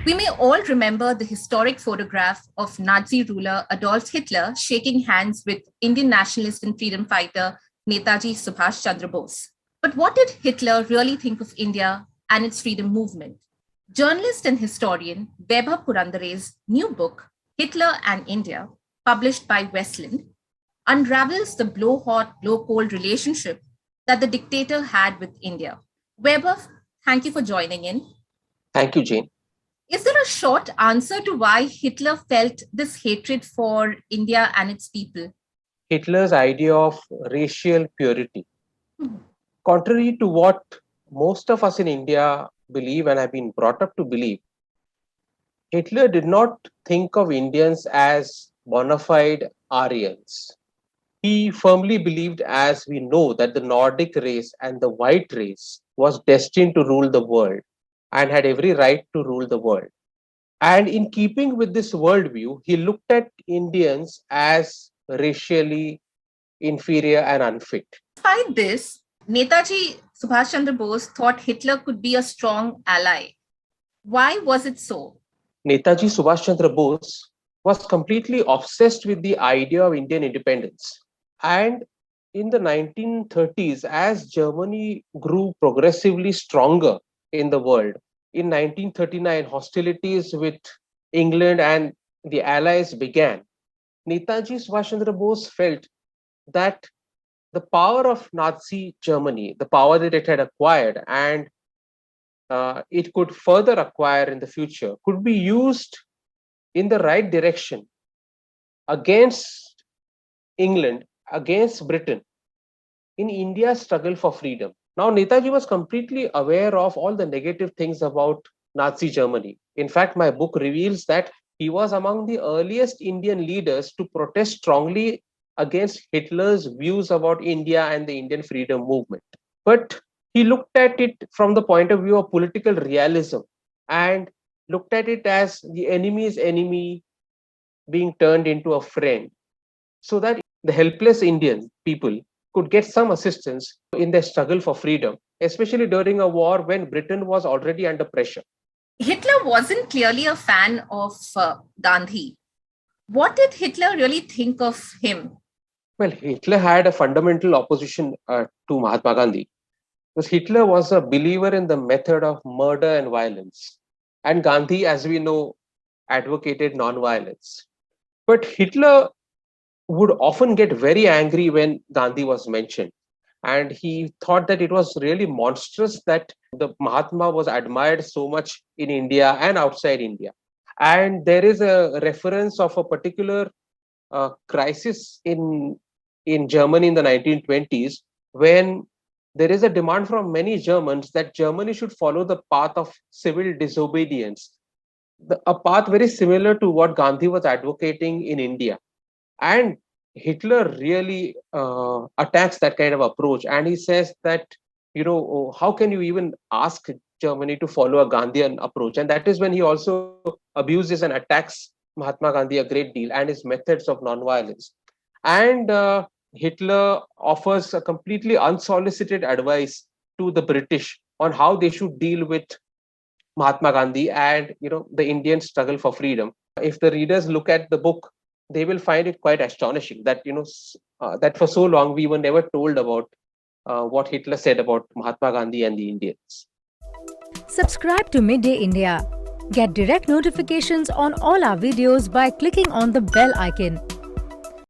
We may all remember the historic photograph of Nazi ruler Adolf Hitler shaking hands with Indian nationalist and freedom fighter Netaji Subhas Chandra Bose. But what did Hitler really think of India and its freedom movement? Journalist and historian Vaibhav Purandare's new book, Hitler and India, published by Westland, unravels the blow-hot, blow-cold relationship that the dictator had with India. Vaibhav, thank you for joining in. Thank you, Jane. Is there a short answer to why Hitler felt this hatred for India and its people? Hitler's idea of racial purity. Mhm. Contrary to what most of us in India believe and have been brought up to believe, Hitler did not think of Indians as bona fide Aryans. He firmly believed, as we know, that the Nordic race and the white race was destined to rule the world and had every right to rule the world. And in keeping with this worldview, he looked at Indians as racially inferior and unfit. Despite this, Netaji Subhas Chandra Bose thought Hitler could be a strong ally. Why was it so? Netaji Subhas Chandra Bose was completely obsessed with the idea of Indian independence. And in the 1930s, as Germany grew progressively stronger in the world, in 1939, hostilities with England and the Allies began. Netaji Subhas Chandra Bose felt that the power of Nazi Germany, the power that it had acquired and it could further acquire in the future, could be used in the right direction against England, against Britain, in India's struggle for freedom. Now, Netaji was completely aware of all the negative things about Nazi Germany. In fact, my book reveals that he was among the earliest Indian leaders to protest strongly against Hitler's views about India and the Indian freedom movement. But he looked at it from the point of view of political realism and looked at it as the enemy's enemy being turned into a friend, so that the helpless Indian people could get some assistance in their struggle for freedom, especially during a war when Britain was already under pressure. Hitler wasn't clearly a fan of Gandhi. What did Hitler really think of him? Well, Hitler had a fundamental opposition to Mahatma Gandhi, because Hitler was a believer in the method of murder and violence. And Gandhi, as we know, advocated non-violence. But Hitler would often get very angry when Gandhi was mentioned. And he thought that it was really monstrous that the Mahatma was admired so much in India and outside India. And there is a reference of a particular crisis in Germany in the 1920s, when there is a demand from many Germans that Germany should follow the path of civil disobedience, a path very similar to what Gandhi was advocating in India. And Hitler really attacks that kind of approach. And he says that, how can you even ask Germany to follow a Gandhian approach? And that is when he also abuses and attacks Mahatma Gandhi a great deal and his methods of nonviolence. And Hitler offers a completely unsolicited advice to the British on how they should deal with Mahatma Gandhi and the Indian struggle for freedom. If the readers look at the book, they will find it quite astonishing that that for so long we were never told about what Hitler said about Mahatma Gandhi and the Indians. Subscribe to Midday India. Get direct notifications on all our videos by clicking on the bell icon.